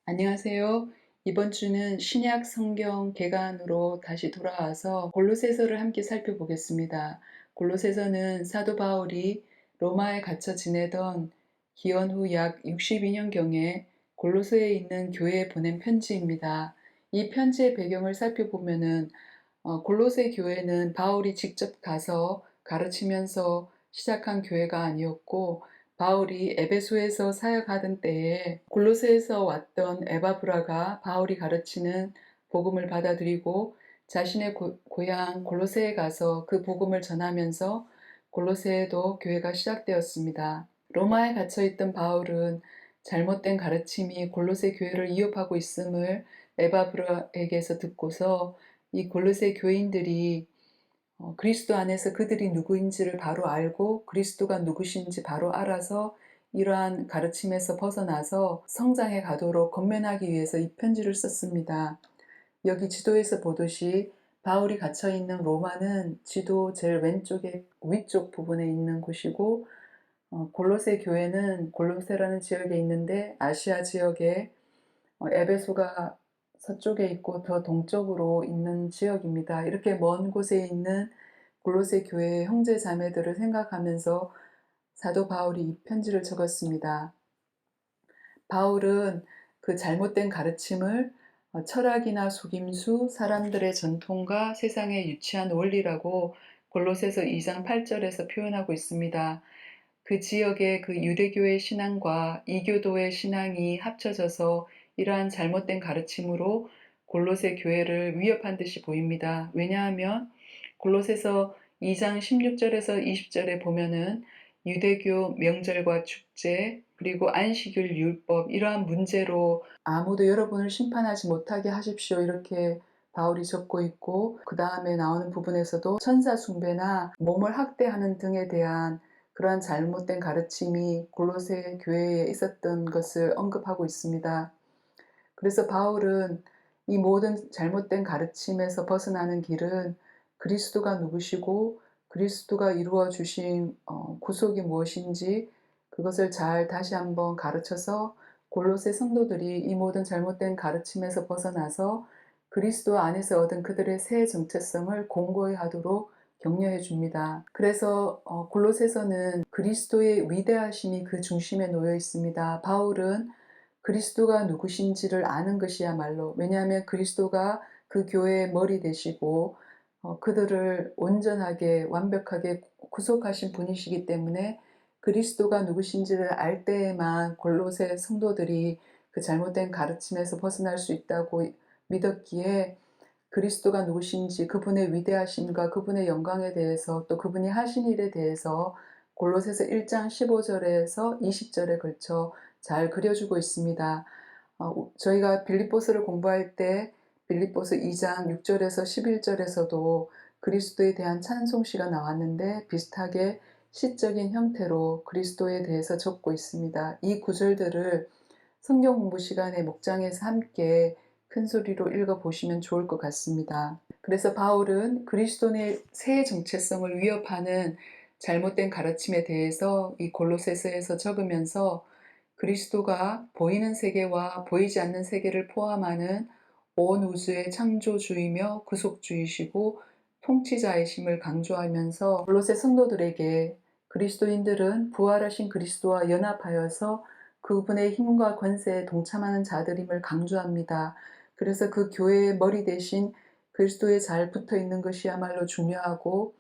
안녕하세요. 이번 주는 신약 성경 개관으로 다시 돌아와서 골로새서를 함께 살펴보겠습니다. 골로새서는 사도 바울이 로마에 갇혀 지내던 기원 후 약 62년경에 골로새에 있는 교회에 보낸 편지입니다. 이 편지의 배경을 살펴보면은 골로새 교회는 바울이 직접 가서 가르치면서 시작한 교회가 아니었고, 바울이 에베소에서 사역하던 때에 골로새에서 왔던 에바브라가 바울이 가르치는 복음을 받아들이고 자신의 고향 골로새에 가서 그 복음을 전하면서 골로새에도 교회가 시작되었습니다. 로마에 갇혀있던 바울은 잘못된 가르침이 골로새 교회를 위협하고 있음을 에바브라에게서 듣고서 이 골로새 교인들이 그리스도 안에서 그들이 누구인지를 바로 알고 그리스도가 누구신지 바로 알아서 이러한 가르침에서 벗어나서 성장해 가도록 권면하기 위해서 이 편지를 썼습니다. 여기 지도에서 보듯이 바울이 갇혀 있는 로마는 지도 제일 왼쪽에 위쪽 부분에 있는 곳이고, 골로새 교회는 골로새라는 지역에 있는데 아시아 지역에 에베소가 서쪽에 있고 더 동쪽으로 있는 지역입니다. 이렇게 먼 곳에 있는 골로새 교회의 형제 자매들을 생각하면서 사도 바울이 이 편지를 적었습니다. 바울은 그 잘못된 가르침을 철학이나 속임수, 사람들의 전통과 세상의 유치한 원리라고 골로새서 2장 8절에서 표현하고 있습니다. 그 지역의 그 유대교의 신앙과 이교도의 신앙이 합쳐져서 이러한 잘못된 가르침으로 골로새 교회를 위협한 듯이 보입니다. 왜냐하면 골로새서 2장 16절에서 20절에 보면은 유대교 명절과 축제, 그리고 안식일 율법, 이러한 문제로 아무도 여러분을 심판하지 못하게 하십시오, 이렇게 바울이 적고 있고, 그 다음에 나오는 부분에서도 천사 숭배나 몸을 학대하는 등에 대한 그러한 잘못된 가르침이 골로새 교회에 있었던 것을 언급하고 있습니다. 그래서 바울은 이 모든 잘못된 가르침에서 벗어나는 길은 그리스도가 누구시고 그리스도가 이루어 주신 구속이 무엇인지 그것을 잘 다시 한번 가르쳐서 골로새 성도들이 이 모든 잘못된 가르침에서 벗어나서 그리스도 안에서 얻은 그들의 새 정체성을 공고히 하도록 격려해 줍니다. 그래서 골로새서는 그리스도의 위대하심이 그 중심에 놓여 있습니다. 바울은 그리스도가 누구신지를 아는 것이야말로, 왜냐하면 그리스도가 그 교회의 머리 되시고 그들을 온전하게 완벽하게 구속하신 분이시기 때문에 그리스도가 누구신지를 알 때에만 골로새 성도들이 그 잘못된 가르침에서 벗어날 수 있다고 믿었기에, 그리스도가 누구신지 그분의 위대하심과 그분의 영광에 대해서 또 그분이 하신 일에 대해서 골로새서 1장 15절에서 20절에 걸쳐 잘 그려주고 있습니다. 저희가 빌립보서를 공부할 때 빌립보서 2장 6절에서 11절에서도 그리스도에 대한 찬송시가 나왔는데 비슷하게 시적인 형태로 그리스도에 대해서 적고 있습니다. 이 구절들을 성경 공부 시간에 목장에서 함께 큰 소리로 읽어보시면 좋을 것 같습니다. 그래서 바울은 그리스도의 새 정체성을 위협하는 잘못된 가르침에 대해서 이 골로새서에서 적으면서 그리스도가 보이는 세계와 보이지 않는 세계를 포함하는 온 우주의 창조주이며 구속주이시고 통치자이심을 강조하면서 골로새 성도들에게 그리스도인들은 부활하신 그리스도와 연합하여서 그분의 힘과 권세에 동참하는 자들임을 강조합니다. 그래서 그 교회의 머리 대신 그리스도에 잘 붙어 있는 것이야말로 중요하고,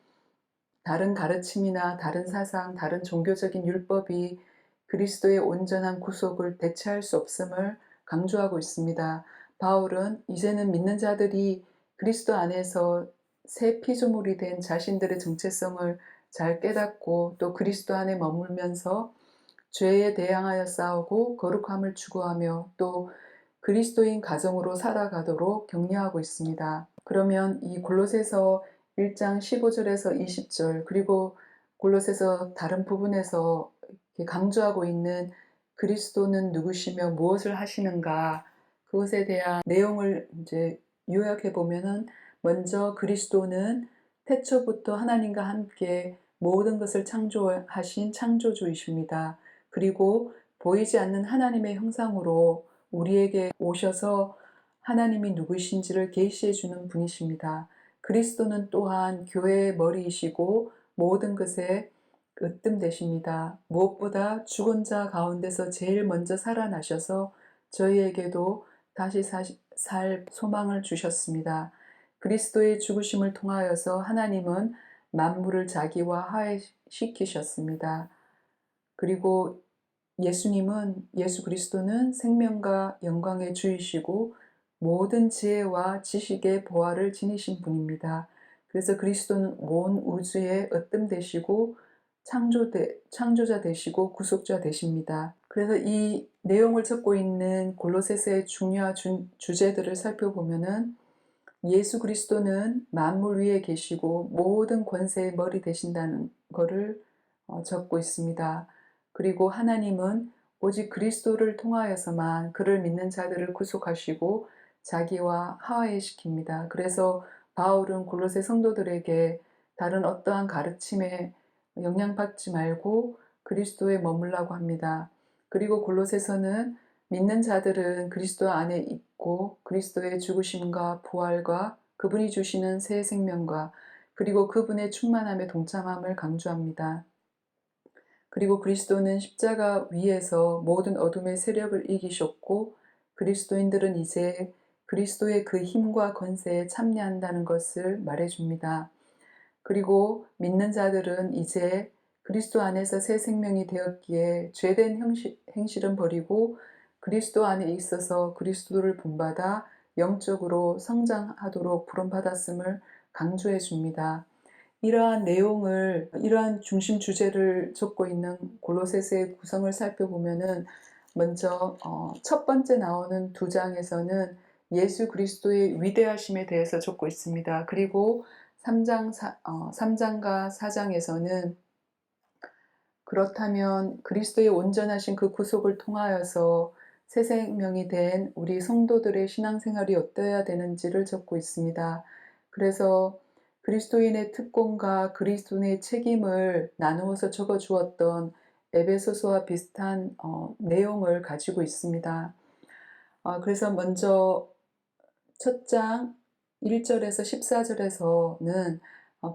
다른 가르침이나 다른 사상, 다른 종교적인 율법이 그리스도의 온전한 구속을 대체할 수 없음을 강조하고 있습니다. 바울은 이제는 믿는 자들이 그리스도 안에서 새 피조물이 된 자신들의 정체성을 잘 깨닫고 또 그리스도 안에 머물면서 죄에 대항하여 싸우고 거룩함을 추구하며 또 그리스도인 가정으로 살아가도록 격려하고 있습니다. 그러면 이 골로새서 1장 15절에서 20절, 그리고 골로새서 다른 부분에서 강조하고 있는 그리스도는 누구시며 무엇을 하시는가, 그것에 대한 내용을 이제 요약해 보면은, 먼저 그리스도는 태초부터 하나님과 함께 모든 것을 창조하신 창조주이십니다. 그리고 보이지 않는 하나님의 형상으로 우리에게 오셔서 하나님이 누구신지를 계시해 주는 분이십니다. 그리스도는 또한 교회의 머리이시고 모든 것에 으뜸 되십니다. 무엇보다 죽은 자 가운데서 제일 먼저 살아나셔서 저희에게도 다시 살 소망을 주셨습니다. 그리스도의 죽으심을 통하여서 하나님은 만물을 자기와 화해시키셨습니다. 그리고 예수 그리스도는 생명과 영광의 주이시고 모든 지혜와 지식의 보화를 지니신 분입니다. 그래서 그리스도는 온 우주의 으뜸 되시고 창조자 되시고 구속자 되십니다. 그래서 이 내용을 적고 있는 골로새서의 중요한 주제들을 살펴보면은 예수 그리스도는 만물 위에 계시고 모든 권세의 머리 되신다는 것을 적고 있습니다. 그리고 하나님은 오직 그리스도를 통하여서만 그를 믿는 자들을 구속하시고 자기와 화해시킵니다. 그래서 바울은 골로새 성도들에게 다른 어떠한 가르침에 영향받지 말고 그리스도에 머물라고 합니다. 그리고 골로새서는 믿는 자들은 그리스도 안에 있고 그리스도의 죽으심과 부활과 그분이 주시는 새 생명과 그리고 그분의 충만함에 동참함을 강조합니다. 그리고 그리스도는 십자가 위에서 모든 어둠의 세력을 이기셨고 그리스도인들은 이제 그리스도의 그 힘과 권세에 참여한다는 것을 말해줍니다. 그리고 믿는 자들은 이제 그리스도 안에서 새 생명이 되었기에 죄된 행실은 버리고 그리스도 안에 있어서 그리스도를 본받아 영적으로 성장하도록 부름받았음을 강조해 줍니다. 이러한 중심 주제를 적고 있는 골로새서의 구성을 살펴보면은 먼저 첫 번째 나오는 두 장에서는 예수 그리스도의 위대하심에 대해서 적고 있습니다. 그리고 3장과 4장에서는 그렇다면 그리스도의 온전하신 그 구속을 통하여서 새 생명이 된 우리 성도들의 신앙생활이 어떠해야 되는지를 적고 있습니다. 그래서 그리스도인의 특권과 그리스도인의 책임을 나누어서 적어 주었던 에베소서와 비슷한 내용을 가지고 있습니다. 그래서 먼저 첫 장 1절에서 14절에서는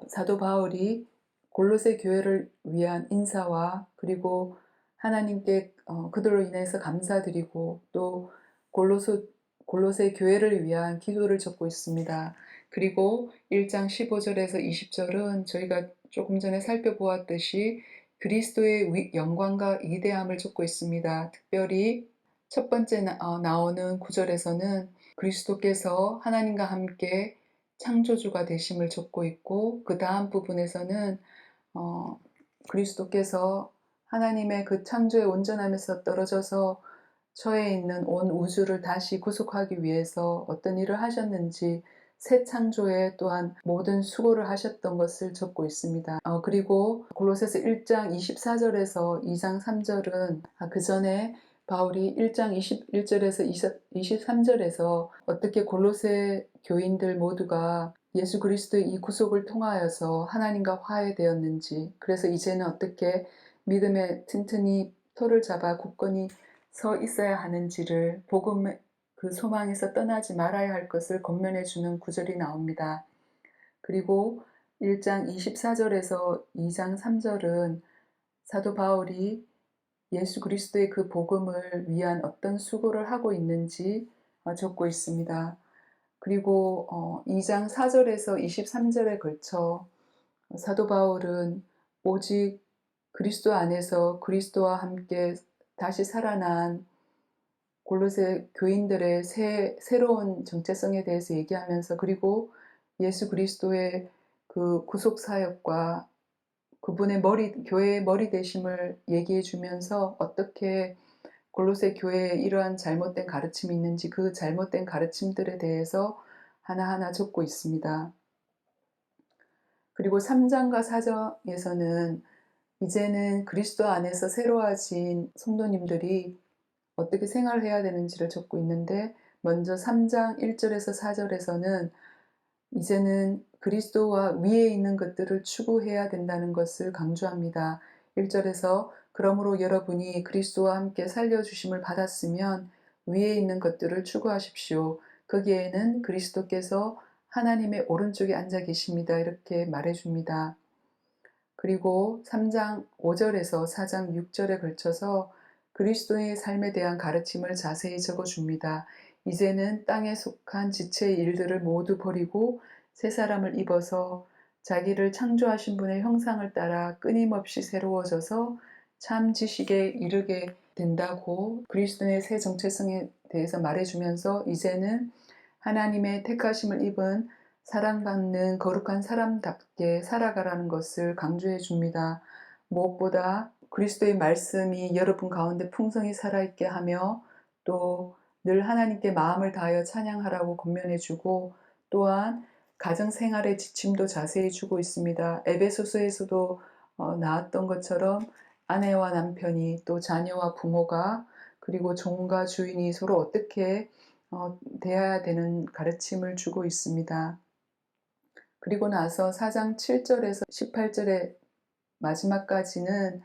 사도 바울이 골로새 교회를 위한 인사와 그리고 하나님께 그들로 인해서 감사드리고 또 골로새 교회를 위한 기도를 적고 있습니다. 그리고 1장 15절에서 20절은 저희가 조금 전에 살펴보았듯이 그리스도의 영광과 위대함을 적고 있습니다. 특별히 첫 번째 나오는 구절에서는 그리스도께서 하나님과 함께 창조주가 되심을 적고 있고 그 다음 부분에서는 그리스도께서 하나님의 그 창조의 온전함에서 떨어져서 처해 있는 온 우주를 다시 구속하기 위해서 어떤 일을 하셨는지 새 창조에 또한 모든 수고를 하셨던 것을 적고 있습니다. 그리고 골로새서 1장 24절에서 2장 3절은 그 전에 바울이 1장 21절에서 23절에서 어떻게 골로새 교인들 모두가 예수 그리스도의 이 구속을 통하여서 하나님과 화해되었는지, 그래서 이제는 어떻게 믿음에 튼튼히 토를 잡아 굳건히 서 있어야 하는지를 복음의 그 소망에서 떠나지 말아야 할 것을 권면해 주는 구절이 나옵니다. 그리고 1장 24절에서 2장 3절은 사도 바울이 예수 그리스도의 그 복음을 위한 어떤 수고를 하고 있는지 적고 있습니다. 그리고 2장 4절에서 23절에 걸쳐 사도 바울은 오직 그리스도 안에서 그리스도와 함께 다시 살아난 골로새 교인들의 새로운 정체성에 대해서 얘기하면서 그리고 예수 그리스도의 그 구속 사역과 그분의 교회의 머리 되심을 얘기해 주면서 어떻게 골로새 교회에 이러한 잘못된 가르침이 있는지 그 잘못된 가르침들에 대해서 하나하나 적고 있습니다. 그리고 3장과 4장에서는 이제는 그리스도 안에서 새로워진 성도님들이 어떻게 생활해야 되는지를 적고 있는데 먼저 3장 1절에서 4절에서는 이제는 그리스도와 위에 있는 것들을 추구해야 된다는 것을 강조합니다. 1절에서 그러므로 여러분이 그리스도와 함께 살려주심을 받았으면 위에 있는 것들을 추구하십시오. 거기에는 그리스도께서 하나님의 오른쪽에 앉아 계십니다. 이렇게 말해줍니다. 그리고 3장 5절에서 4장 6절에 걸쳐서 그리스도의 삶에 대한 가르침을 자세히 적어줍니다. 이제는 땅에 속한 지체의 일들을 모두 버리고 새 사람을 입어서 자기를 창조하신 분의 형상을 따라 끊임없이 새로워져서 참 지식에 이르게 된다고 그리스도의 새 정체성에 대해서 말해주면서 이제는 하나님의 택하심을 입은 사랑받는 거룩한 사람답게 살아가라는 것을 강조해 줍니다. 무엇보다 그리스도의 말씀이 여러분 가운데 풍성히 살아있게 하며 또 늘 하나님께 마음을 다하여 찬양하라고 권면해 주고 또한 가정생활의 지침도 자세히 주고 있습니다. 에베소서에서도 나왔던 것처럼 아내와 남편이 또 자녀와 부모가 그리고 종과 주인이 서로 어떻게 대해야 되는 가르침을 주고 있습니다. 그리고 나서 4장 7절에서 18절의 마지막까지는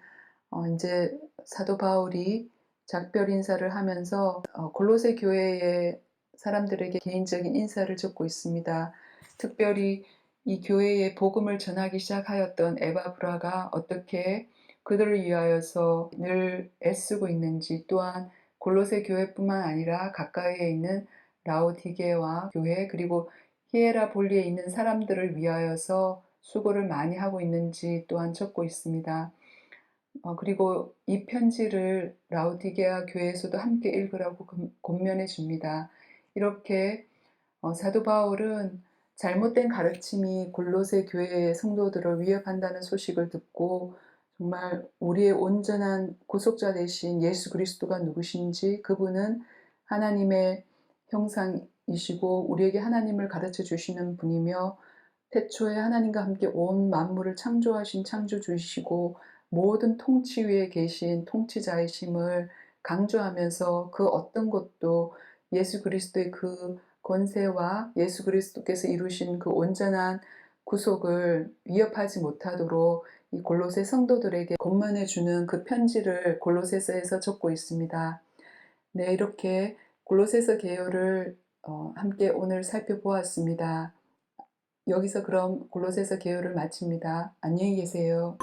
이제 사도 바울이 작별 인사를 하면서 골로새 교회의 사람들에게 개인적인 인사를 적고 있습니다. 특별히 이 교회에 복음을 전하기 시작하였던 에바브라가 어떻게 그들을 위하여서 늘 애쓰고 있는지 또한 골로새 교회뿐만 아니라 가까이에 있는 라오디게와 교회 그리고 히에라볼리에 있는 사람들을 위하여서 수고를 많이 하고 있는지 또한 적고 있습니다. 그리고 이 편지를 라오디게아 교회에서도 함께 읽으라고 권면해 줍니다. 이렇게 사도 바울은 잘못된 가르침이 골로새 교회의 성도들을 위협한다는 소식을 듣고 정말 우리의 온전한 구속자 되신 예수 그리스도가 누구신지 그분은 하나님의 형상이시고 우리에게 하나님을 가르쳐 주시는 분이며 태초에 하나님과 함께 온 만물을 창조하신 창조주이시고 모든 통치 위에 계신 통치자이심을 강조하면서 그 어떤 것도 예수 그리스도의 그 권세와 예수 그리스도께서 이루신 그 온전한 구속을 위협하지 못하도록 이 골로새 성도들에게 권면해 주는 그 편지를 골로새서에서 적고 있습니다. 네, 이렇게 골로새서 개요를 함께 오늘 살펴보았습니다. 여기서 그럼 골로새서 개요를 마칩니다. 안녕히 계세요.